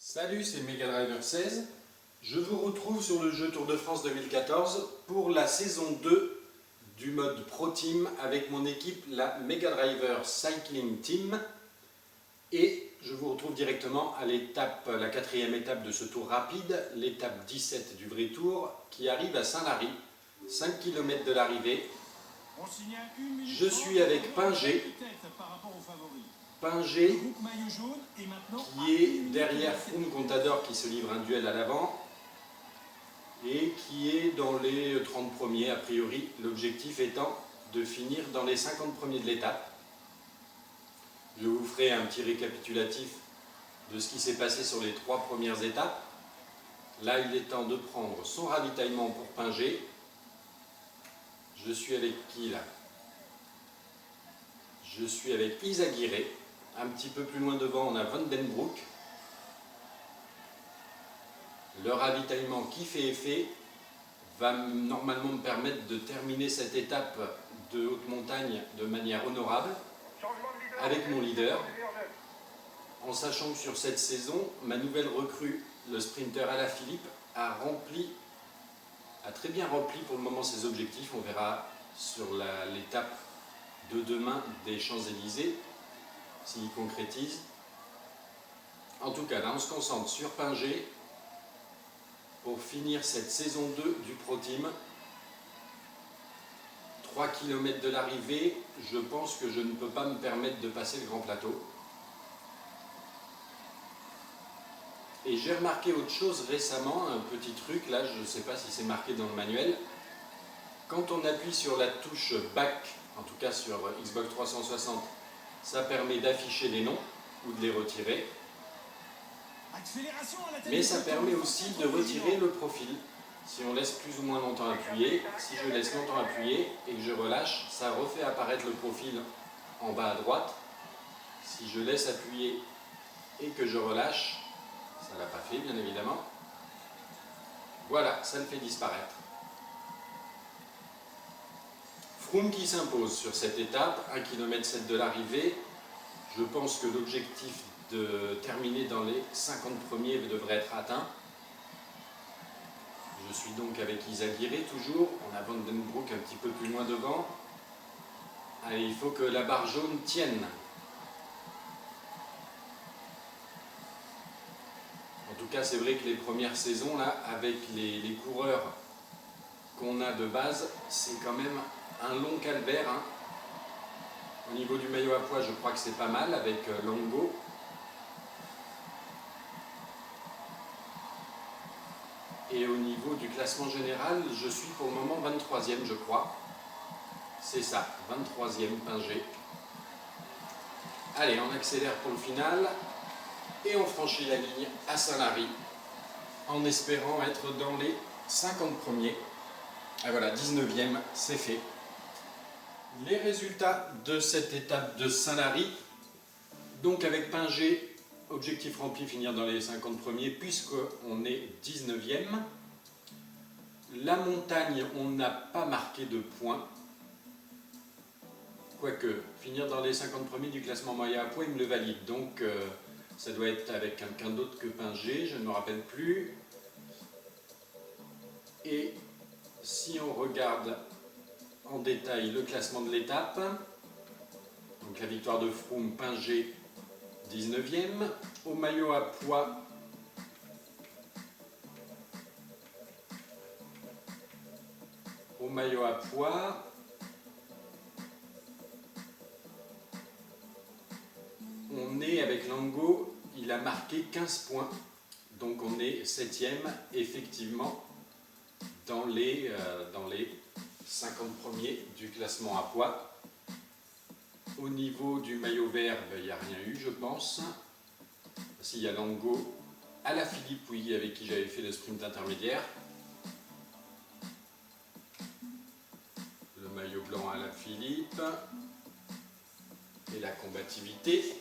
Salut, c'est Mega Driver 16. Je vous retrouve sur le jeu Tour de France 2014 pour la saison 2 du mode Pro Team avec mon équipe, la Mega Driver Cycling Team. Et je vous retrouve directement à la quatrième étape de ce tour rapide, l'étape 17 du vrai tour, qui arrive à Saint-Lary, 5 km de l'arrivée. Je suis avec Pingé. Pingé qui est derrière Froome Contador qui se livre un duel à l'avant et qui est dans les 30 premiers a priori, l'objectif étant de finir dans les 50 premiers de l'étape. Je vous ferai un petit récapitulatif de ce qui s'est passé sur les 3 premières étapes. Là il est temps de prendre son ravitaillement pour Pingé. Je suis avec qui là? Je suis avec Izaguirre. Un petit peu plus loin devant, on a Van Den Broek. Le ravitaillement qui fait effet va normalement me permettre de terminer cette étape de haute montagne de manière honorable avec mon leader. En sachant que sur cette saison, ma nouvelle recrue, le sprinter Alaphilippe, a très bien rempli pour le moment ses objectifs. On verra sur l'étape de demain des Champs-Élysées s'il concrétise. En tout cas, là on se concentre sur Pingé pour finir cette saison 2 du Pro Team. 3 km de l'arrivée, je pense que je ne peux pas me permettre de passer le grand plateau. Et j'ai remarqué autre chose récemment, un petit truc, là je ne sais pas si c'est marqué dans le manuel. Quand on appuie sur la touche Back, en tout cas sur Xbox 360, ça permet d'afficher les noms ou de les retirer. Mais ça permet aussi de retirer le profil. Si on laisse plus ou moins longtemps appuyer, si je laisse longtemps appuyer et que je relâche, ça refait apparaître le profil en bas à droite. Si je laisse appuyer et que je relâche, ça ne l'a pas fait bien évidemment. Voilà, ça le fait disparaître. Froome qui s'impose sur cette étape, 1,7 km de l'arrivée. Je pense que l'objectif de terminer dans les 50 premiers devrait être atteint. Je suis donc avec Izaguirre toujours. On a Van Den Broek un petit peu plus loin devant. Allez, il faut que la barre jaune tienne. En tout cas, c'est vrai que les premières saisons, là, avec les coureurs qu'on a de base, c'est quand même un long calvaire. Hein. Au niveau du maillot à pois, je crois que c'est pas mal avec Longo. Et au niveau du classement général, je suis pour le moment 23e, je crois. C'est ça, 23e Pingé. Allez, on accélère pour le final. Et on franchit la ligne à Saint-Lary en espérant être dans les 50 premiers. Et voilà, 19e, c'est fait. Les résultats de cette étape de Saint-Lary. Donc avec Pingé, objectif rempli, finir dans les 50 premiers puisqu'on est 19e. La montagne, on n'a pas marqué de points. Quoique, finir dans les 50 premiers du classement moyen à points, il me le valide. Donc ça doit être avec quelqu'un d'autre que Pingé, je ne me rappelle plus. Et si on regarde en détail le classement de l'étape, donc la victoire de Froome, Pingé 19e, au maillot à pois on est avec Longo, il a marqué 15 points, donc on est 7e effectivement dans les 50 premiers du classement à pois. Au niveau du maillot vert, il n'y a rien eu, je pense. S'il y a Longo, Alaphilippe, oui, avec qui j'avais fait le sprint intermédiaire. Le maillot blanc Alaphilippe. Et la combativité.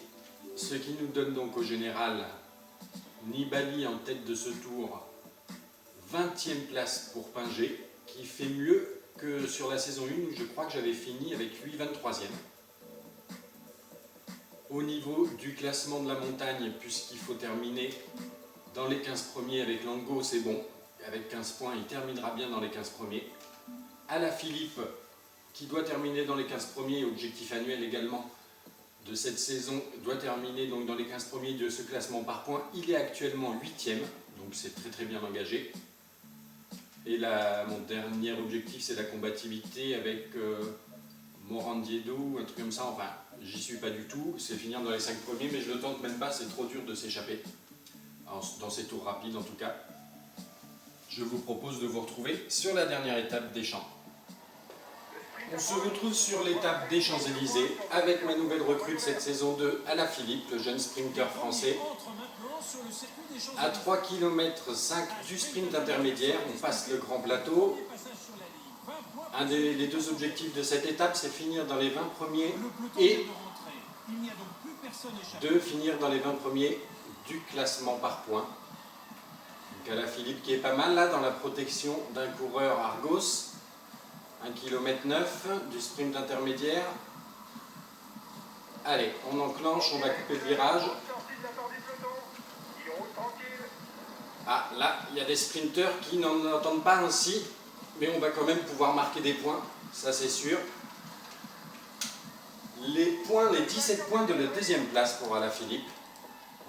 Ce qui nous donne donc au général Nibali en tête de ce tour. 20e place pour Pingé, qui fait mieux que sur la saison 1 où je crois que j'avais fini avec lui 23e. Au niveau du classement de la montagne, puisqu'il faut terminer dans les 15 premiers avec Lango, c'est bon. Avec 15 points, il terminera bien dans les 15 premiers. Alaphilippe, qui doit terminer dans les 15 premiers, objectif annuel également de cette saison, doit terminer donc dans les 15 premiers de ce classement par points. Il est actuellement 8e, donc c'est très bien engagé. Et là, mon dernier objectif, c'est la combativité avec Morandiedo, un truc comme ça. Enfin, j'y suis pas du tout. C'est finir dans les 5 premiers, mais je le tente même pas, c'est trop dur de s'échapper. Dans ces tours rapides en tout cas. Je vous propose de vous retrouver sur la dernière étape des Champs. On se retrouve sur l'étape des Champs-Élysées avec ma nouvelle recrue de cette saison 2, Alaphilippe, le jeune sprinter français. À 3 km 5 du sprint intermédiaire, on passe le grand plateau. Les deux objectifs de cette étape, c'est finir dans les 20 premiers et de finir dans les 20 premiers du classement par points. Donc Alaphilippe qui est pas mal là dans la protection d'un coureur Argos. 1 km 9 du sprint intermédiaire. Allez, on enclenche, on va couper le virage. Ah, là, il y a des sprinteurs qui n'en entendent pas ainsi, mais on va quand même pouvoir marquer des points, ça c'est sûr. Les 17 points de la deuxième place pour Alaphilippe.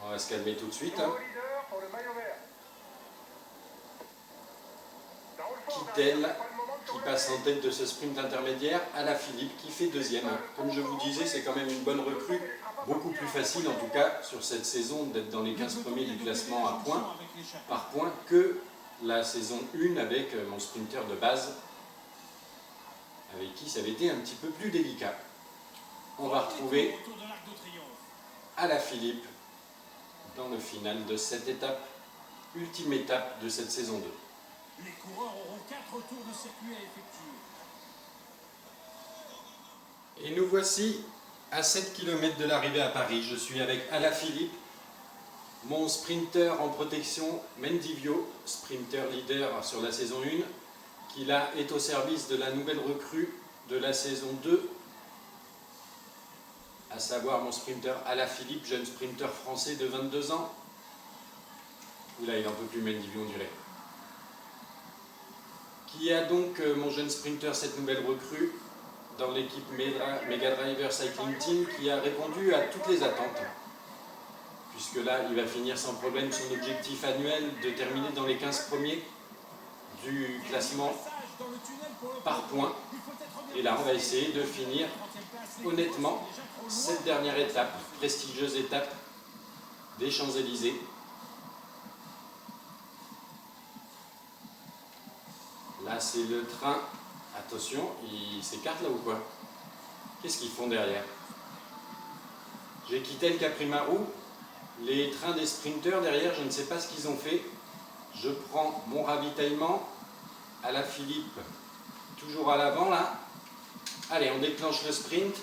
On va se calmer tout de suite. Kittel qui passe en tête de ce sprint intermédiaire, Alaphilippe qui fait deuxième. Comme je vous disais, c'est quand même une bonne recrue, beaucoup plus facile en tout cas sur cette saison d'être dans les 15 premiers du classement à points, par point que la saison 1 avec mon sprinter de base, avec qui ça avait été un petit peu plus délicat. On va retrouver Alaphilippe dans le final de cette étape, ultime étape de cette saison 2. Les coureurs auront 4 tours de circuit à effectuer. Et nous voici à 7 km de l'arrivée à Paris. Je suis avec Alaphilippe, mon sprinter en protection Mendivio, sprinter leader sur la saison 1, qui là est au service de la nouvelle recrue de la saison 2, à savoir mon sprinter Alaphilippe, jeune sprinter français de 22 ans. Oula, il n'en peut plus Mendivio, on dirait. Qui a donc mon jeune sprinter, cette nouvelle recrue, dans l'équipe Mega Driver Cycling Team, qui a répondu à toutes les attentes. Puisque là, il va finir sans problème son objectif annuel de terminer dans les 15 premiers du classement par points. Et là, on va essayer de finir honnêtement cette dernière étape, prestigieuse étape des Champs-Élysées. Là, c'est le train. Attention, ils s'écartent là ou quoi? Qu'est-ce qu'ils font derrière? J'ai quitté le Caprimarou. Les trains des sprinteurs derrière, je ne sais pas ce qu'ils ont fait. Je prends mon ravitaillement. Alaphilippe, toujours à l'avant là. Allez, on déclenche le sprint.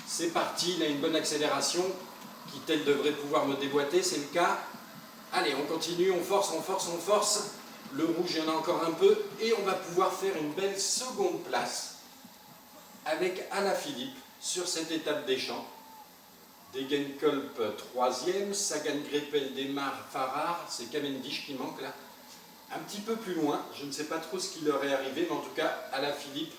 C'est parti, il a une bonne accélération. Kittel devrait pouvoir me déboîter, c'est le cas. Allez, on continue, on force, on force, on force. Le rouge, il y en a encore un peu. Et on va pouvoir faire une belle seconde place avec Alaphilippe sur cette étape des Champs. Degenkolb 3e, Sagan Greipel démarre Farrar, c'est Cavendish qui manque là. Un petit peu plus loin, je ne sais pas trop ce qui leur est arrivé, mais en tout cas, Alaphilippe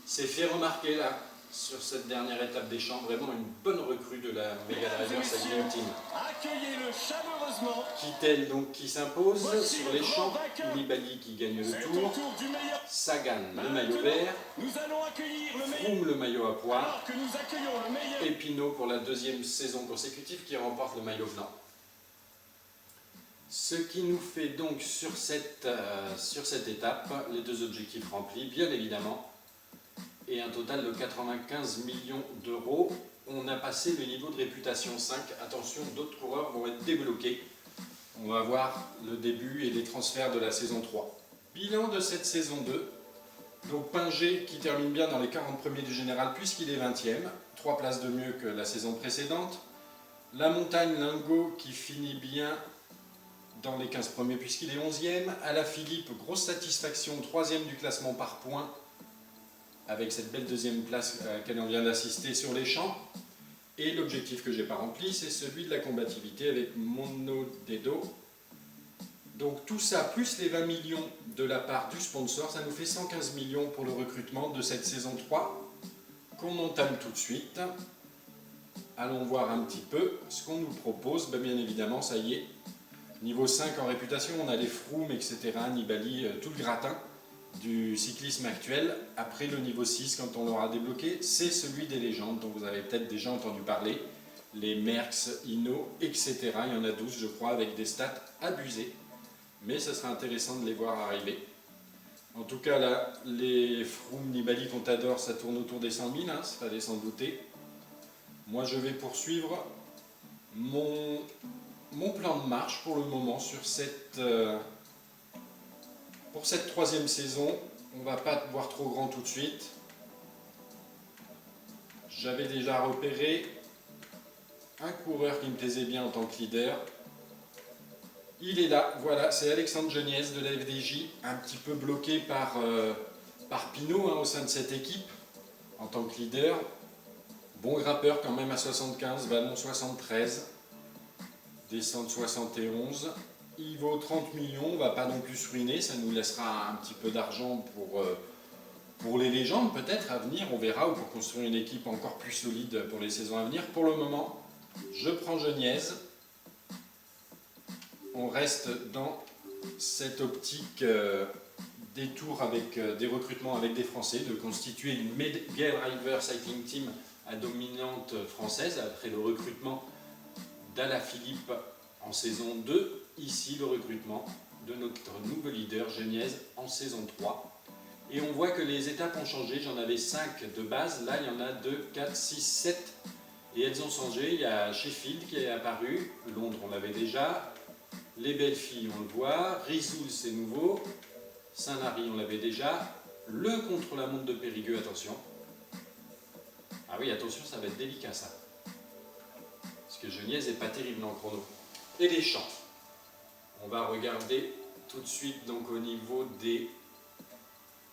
s'est fait remarquer là, sur cette dernière étape des Champs. Vraiment une bonne recrue de la Mega Driver Cycling Team. Accueillez-le chaleureusement. Kittel donc qui s'impose sur les Champs, Nibali qui gagne le tour, Sagan le maillot vert, Froome le maillot à pois, et Pinot pour la deuxième saison consécutive qui remporte le maillot blanc. Ce qui nous fait donc sur cette étape les deux objectifs remplis, bien évidemment, et un total de 95 millions d'euros. On a passé le niveau de réputation 5. Attention, d'autres coureurs vont être débloqués. On va voir le début et les transferts de la saison 3. Bilan de cette saison 2. Donc Pinger qui termine bien dans les 40 premiers du général puisqu'il est 20e. 3 places de mieux que la saison précédente. La montagne Lingo qui finit bien dans les 15 premiers puisqu'il est 11e. Alaphilippe, grosse satisfaction, 3e du classement par points, avec cette belle deuxième place à laquelle on vient d'assister sur les Champs. Et l'objectif que je n'ai pas rempli, c'est celui de la combativité avec Mono Dedo, Donc tout ça, plus les 20 millions de la part du sponsor, ça nous fait 115 millions pour le recrutement de cette saison 3 qu'on entame tout de suite. Allons voir un petit peu ce qu'on nous propose. Ben, bien évidemment, ça y est, niveau 5 en réputation, on a les Froome, etc., Nibali, tout le gratin du cyclisme actuel. Après le niveau 6, quand on l'aura débloqué, c'est celui des légendes dont vous avez peut-être déjà entendu parler. Les Merckx, Hinault, etc. Il y en a 12, je crois, avec des stats abusées. Mais ce sera intéressant de les voir arriver. En tout cas, là, les Froome, Nibali, Contador, ça tourne autour des 100 000, hein, ça fallait s'en douter. Moi, je vais poursuivre mon plan de marche pour le moment sur pour cette troisième saison. On ne va pas voir trop grand tout de suite. J'avais déjà repéré un coureur qui me plaisait bien en tant que leader. Il est là, voilà, c'est Alexandre Geniez de la FDJ, un petit peu bloqué par Pinot hein, au sein de cette équipe en tant que leader. Bon grappeur quand même à 75, Vallon 73, descente 71. Il vaut 30 millions, on ne va pas non plus se ruiner, ça nous laissera un petit peu d'argent pour les légendes peut-être à venir, on verra, ou pour construire une équipe encore plus solide pour les saisons à venir. Pour le moment, je prends Geniez. On reste dans cette optique des tours avec des recrutements avec des Français, de constituer une Mega Driver Cycling Team à dominante française après le recrutement d'Alaphilippe en saison 2. Ici, le recrutement de notre nouveau leader Geniez en saison 3. Et on voit que les étapes ont changé. J'en avais 5 de base. Là, il y en a 2, 4, 6, 7. Et elles ont changé. Il y a Sheffield qui est apparu. Londres, on l'avait déjà. Les belles filles, on le voit. Risoul, c'est nouveau. Saint-Lary, on l'avait déjà. Le contre-la-montre de Périgueux, attention. Ah oui, attention, ça va être délicat, ça. Parce que Geniez n'est pas terrible en chrono. Et les champs. On va regarder tout de suite, donc au niveau des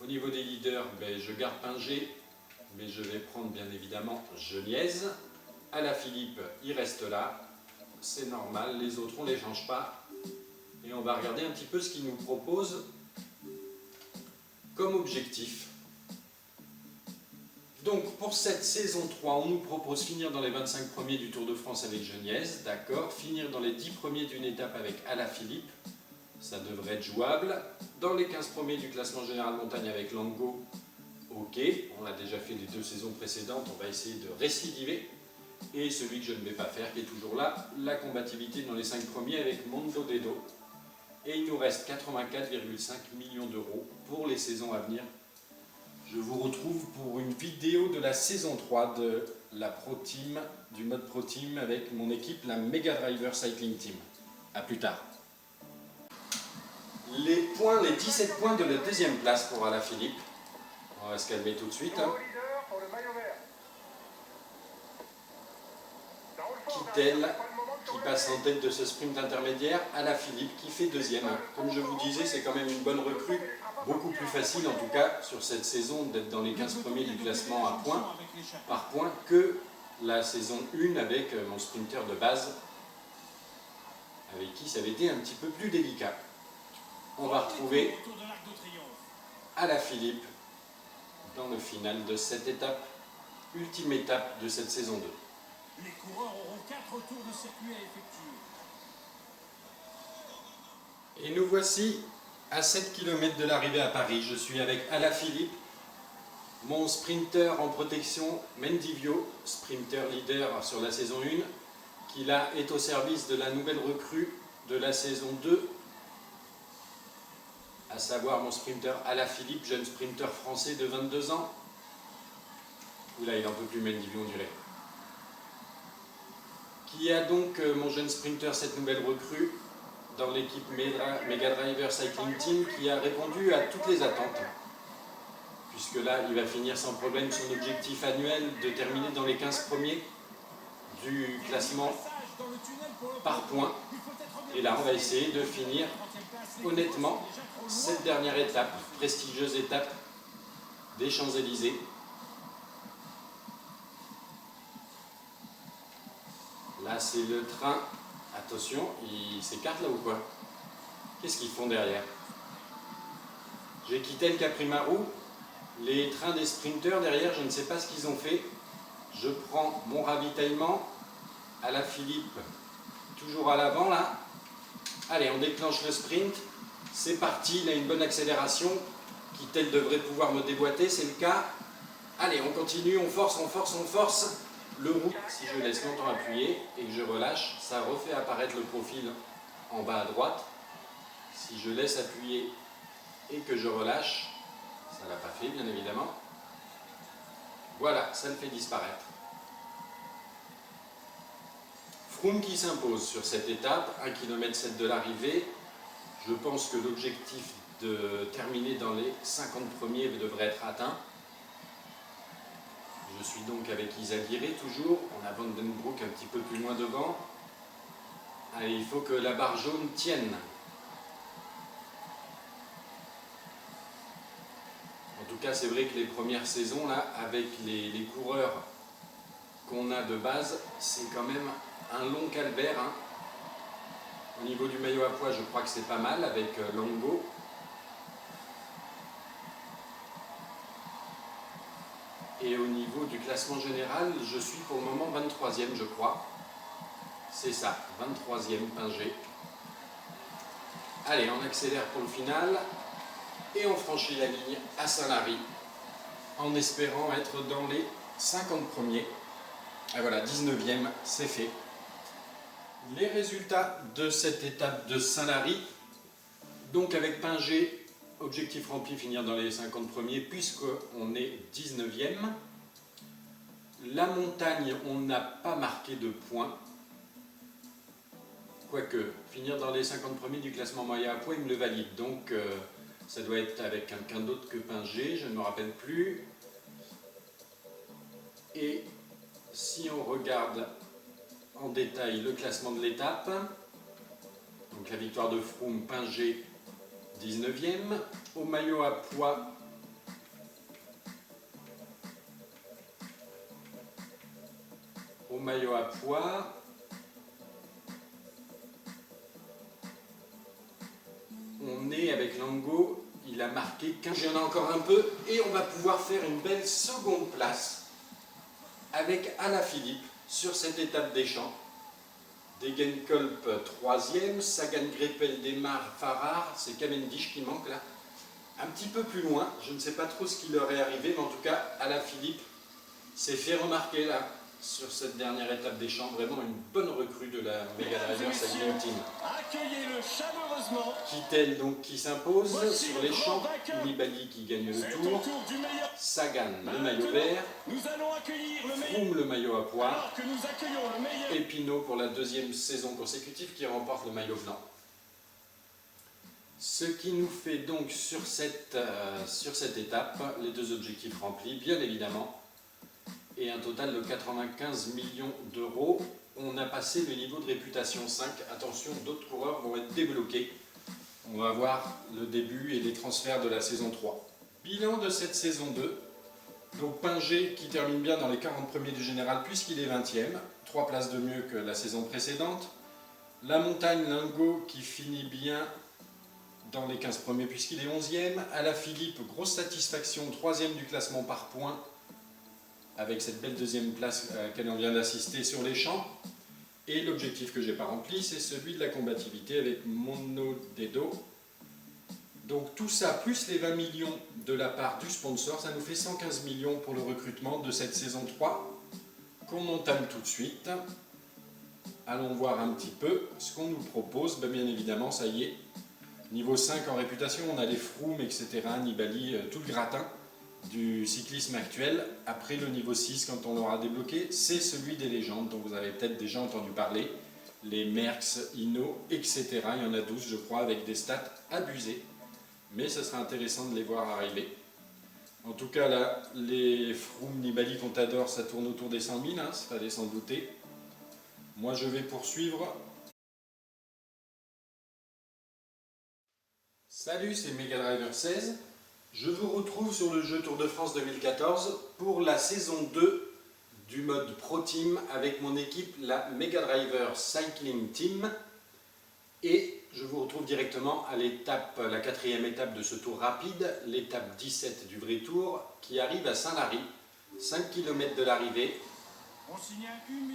leaders, ben, je garde Pingé, mais je vais prendre bien évidemment Geniez. Alaphilippe, il reste là. C'est normal, les autres, on ne les change pas. Et on va regarder un petit peu ce qu'ils nous proposent comme objectif. Donc pour cette saison 3, on nous propose finir dans les 25 premiers du Tour de France avec Geniez, d'accord, finir dans les 10 premiers d'une étape avec Alaphilippe, ça devrait être jouable. Dans les 15 premiers du classement général montagne avec Lango, ok, on l'a déjà fait les 2 saisons précédentes, on va essayer de récidiver. Et celui que je ne vais pas faire, qui est toujours là, la combativité dans les 5 premiers avec Mondo Dedo. Et il nous reste 84,5 millions d'euros pour les saisons à venir. Je vous retrouve pour une vidéo de la saison 3 de la Pro Team, du mode Pro Team avec mon équipe, la Mega Driver Cycling Team. A plus tard. Les 17 points de la deuxième place pour Alaphilippe. On va se calmer tout de suite. Hein. Kittel qui passe en tête de ce sprint intermédiaire, Alaphilippe qui fait deuxième. Comme je vous disais, c'est quand même une bonne recrue, beaucoup plus facile en tout cas sur cette saison d'être dans les 15 premiers du classement à points, par point que la saison 1 avec mon sprinter de base, avec qui ça avait été un petit peu plus délicat. On va retrouver Alaphilippe dans le final de cette étape, ultime étape de cette saison 2. Les coureurs auront 4 tours de circuit à effectuer. Et nous voici à 7 km de l'arrivée à Paris. Je suis avec Alaphilippe, mon sprinter en protection Mendivio, sprinter leader sur la saison 1, qui là est au service de la nouvelle recrue de la saison 2, à savoir mon sprinter Alaphilippe, jeune sprinter français de 22 ans. Oula, il n'en peut plus Mendivio, on dirait. Qui a donc mon jeune sprinter, cette nouvelle recrue, dans l'équipe Mega Driver Cycling Team, qui a répondu à toutes les attentes. Puisque là, il va finir sans problème son objectif annuel de terminer dans les 15 premiers du classement par points. Et là, on va essayer de finir honnêtement cette dernière étape, prestigieuse étape des Champs-Élysées. Là, c'est le train. Attention, il s'écarte là ou quoi? Qu'est-ce qu'ils font derrière? J'ai quitté le Caprimarou. Les trains des sprinters derrière, je ne sais pas ce qu'ils ont fait. Je prends mon ravitaillement à la Philippe, toujours à l'avant là. Allez, on déclenche le sprint. C'est parti, il a une bonne accélération qui telle devrait pouvoir me déboîter, c'est le cas. Allez, on continue, on force, on force, on force. Le roue, si je laisse longtemps appuyer et que je relâche, ça refait apparaître le profil en bas à droite. Si je laisse appuyer et que je relâche, ça ne l'a pas fait bien évidemment. Voilà, ça le fait disparaître. Froome qui s'impose sur cette étape, 1,7 km de l'arrivée. Je pense que l'objectif de terminer dans les 50 premiers devrait être atteint. Je suis donc avec Izagirre toujours, on a Van den Broek un petit peu plus loin devant. Allez, il faut que la barre jaune tienne. En tout cas, c'est vrai que les premières saisons, là, avec les coureurs qu'on a de base, c'est quand même un long calvaire. Hein. Au niveau du maillot à pois, je crois que c'est pas mal avec Longo. Et au niveau du classement général, je suis pour le moment 23e, je crois. C'est ça, 23e Pingé. Allez, on accélère pour le final. Et on franchit la ligne à Saint-Lary en espérant être dans les 50 premiers. Et voilà, 19e, c'est fait. Les résultats de cette étape de Saint-Lary. Donc avec Pingé, objectif rempli, finir dans les 50 premiers puisqu'on est 19e. La montagne, on n'a pas marqué de points. Quoique, finir dans les 50 premiers du classement moyen à poids, il me le valide. Donc ça doit être avec quelqu'un d'autre que Pingé, je ne me rappelle plus. Et si on regarde en détail le classement de l'étape, donc la victoire de Froome, Pingé 19e, au maillot à pois, on est avec Longo, il a marqué 15, il y en a encore un peu, et on va pouvoir faire une belle seconde place avec Alaphilippe sur cette étape des champs. Degenkolb 3e, Sagan, Greipel, Démare, Farrar, c'est Cavendish qui manque là. Un petit peu plus loin, je ne sais pas trop ce qui leur est arrivé, mais en tout cas, Alaphilippe s'est fait remarquer là, sur cette dernière étape des champs, vraiment une bonne recrue de la Mega Driver Cycling Team. Accueillez-le chaleureusement. Kittel donc qui s'impose sur les champs, Nibali qui gagne le tour, Sagan le maillot vert, Froome le maillot à pois, et Pinot pour la deuxième saison consécutive qui remporte le maillot blanc. Ce qui nous fait donc sur cette étape les deux objectifs remplis, bien évidemment, et un total de 95 millions d'euros. On a passé le niveau de réputation 5. Attention, d'autres coureurs vont être débloqués. On va voir le début et les transferts de la saison 3. Bilan de cette saison 2. Donc Pingé qui termine bien dans les 40 premiers du général puisqu'il est 20e. 3 places de mieux que la saison précédente. La montagne Longo qui finit bien dans les 15 premiers puisqu'il est 11e. Alaphilippe, grosse satisfaction, 3e du classement par points, avec cette belle deuxième place à laquelle on vient d'assister sur les champs. Et l'objectif que je n'ai pas rempli, c'est celui de la combativité avec Mono Dedo. Donc tout ça, plus les 20 millions de la part du sponsor, ça nous fait 115 millions pour le recrutement de cette saison 3, qu'on entame tout de suite. Allons voir un petit peu ce qu'on nous propose. Bien évidemment, ça y est, niveau 5 en réputation, on a les Froome, etc., Nibali, tout le gratin du cyclisme actuel. Après le niveau 6, quand on l'aura débloqué, c'est celui des légendes dont vous avez peut-être déjà entendu parler, les Merckx, Hinault, etc. Il y en a 12 je crois avec des stats abusées, mais ça sera intéressant de les voir arriver. En tout cas là, les Froome, Nibali, Contador, ça tourne autour des 100 000, hein, ça fallait s'en douter. Moi je vais poursuivre. Salut, c'est Mega Driver 16. Je vous retrouve sur le jeu Tour de France 2014 pour la saison 2 du mode Pro Team avec mon équipe, la Mega Driver Cycling Team. Et je vous retrouve directement à la quatrième étape de ce tour rapide, l'étape 17 du vrai tour, qui arrive à Saint-Lary, 5 km de l'arrivée.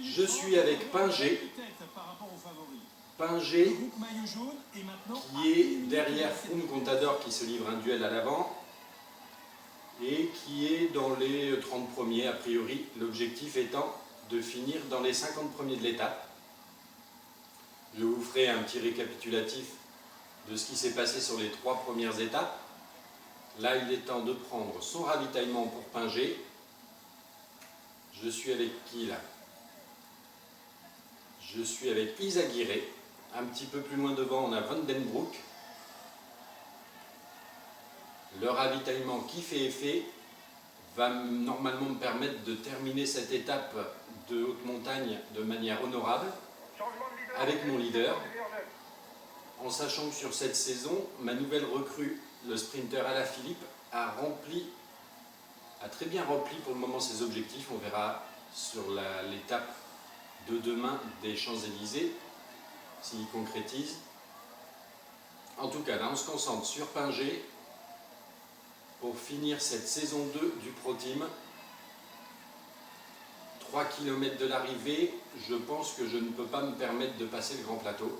Je suis avec Pingé. Pingé qui est derrière Froome Contador qui se livre un duel à l'avant et qui est dans les 30 premiers a priori, l'objectif étant de finir dans les 50 premiers de l'étape. Je vous ferai un petit récapitulatif de ce qui s'est passé sur les 3 premières étapes. Là, il est temps de prendre son ravitaillement pour Pingé. Je suis avec qui là? Je suis avec Izaguirre. Un petit peu plus loin devant, on a Van den Broek. Le ravitaillement qui fait effet va normalement me permettre de terminer cette étape de haute montagne de manière honorable avec mon leader, en sachant que sur cette saison, ma nouvelle recrue, le sprinter Alaphilippe, a très bien rempli pour le moment ses objectifs. On verra sur l'étape de demain des Champs-Élysées s'il concrétise. En tout cas, là on se concentre sur Pingé pour finir cette saison 2 du Pro Team. 3 km de l'arrivée, je pense que je ne peux pas me permettre de passer le grand plateau.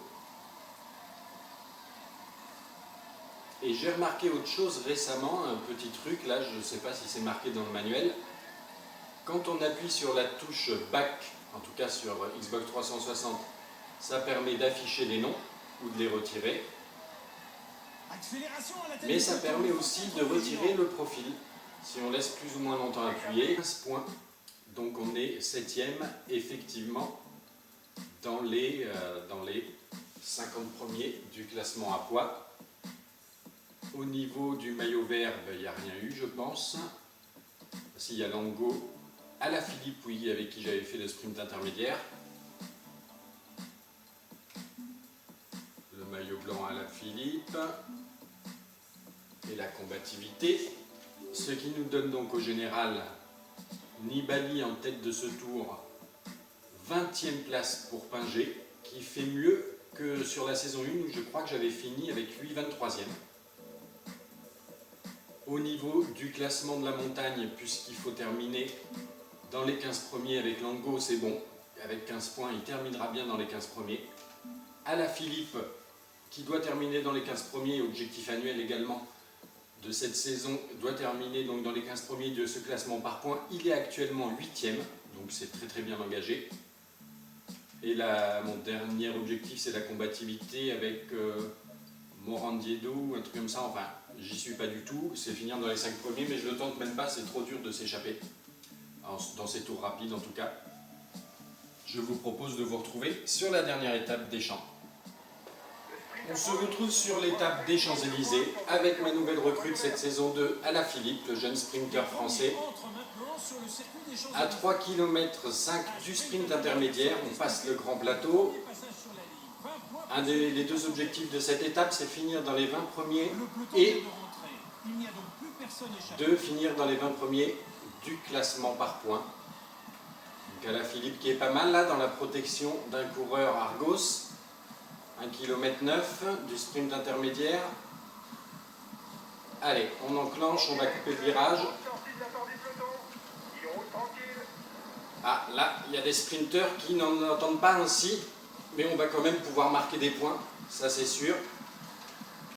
Et j'ai remarqué autre chose récemment, un petit truc, là je ne sais pas si c'est marqué dans le manuel. Quand on appuie sur la touche Back, en tout cas sur Xbox 360, ça permet d'afficher les noms ou de les retirer. Mais ça permet aussi de retirer le profil, si on laisse plus ou moins longtemps appuyé. 15 points, donc on est 7e, effectivement, dans les 50 premiers du classement à poids. Au niveau du maillot vert, il n'y a rien eu, je pense. S'il y a Lango, Alaphilippe, oui, avec qui j'avais fait le sprint intermédiaire. Le maillot blanc Alaphilippe. Et la combativité. Ce qui nous donne donc au général Nibali en tête de ce tour, 20e place pour Pingé, qui fait mieux que sur la saison 1 où je crois que j'avais fini avec lui 23e. Au niveau du classement de la montagne, puisqu'il faut terminer dans les 15 premiers avec Lango, c'est bon. Avec 15 points, il terminera bien dans les 15 premiers. Alaphilippe, qui doit terminer dans les 15 premiers, objectif annuel également de cette saison, doit terminer donc dans les 15 premiers de ce classement par points. Il est actuellement 8e, donc c'est très très bien engagé. Et là, mon dernier objectif, c'est la combativité avec Morandiedo ou un truc comme ça. Enfin, j'y suis pas du tout. C'est finir dans les 5 premiers, mais je le tente même pas. C'est trop dur de s'échapper. Dans ces tours rapides, en tout cas. Je vous propose de vous retrouver sur la dernière étape des Champs. On se retrouve sur l'étape des Champs-Élysées avec ma nouvelle recrue de cette saison 2, Alaphilippe, le jeune sprinter français. À 3 km 5 du sprint intermédiaire, on passe le grand plateau. Les deux objectifs de cette étape, c'est finir dans les 20 premiers et de finir dans les 20 premiers du classement par points. Donc Alaphilippe qui est pas mal là dans la protection d'un coureur Argos. 1 km 9 du sprint intermédiaire. Allez, on enclenche, on va couper le virage. Ah, là, il y a des sprinteurs qui n'en entendent pas ainsi, mais on va quand même pouvoir marquer des points, ça c'est sûr.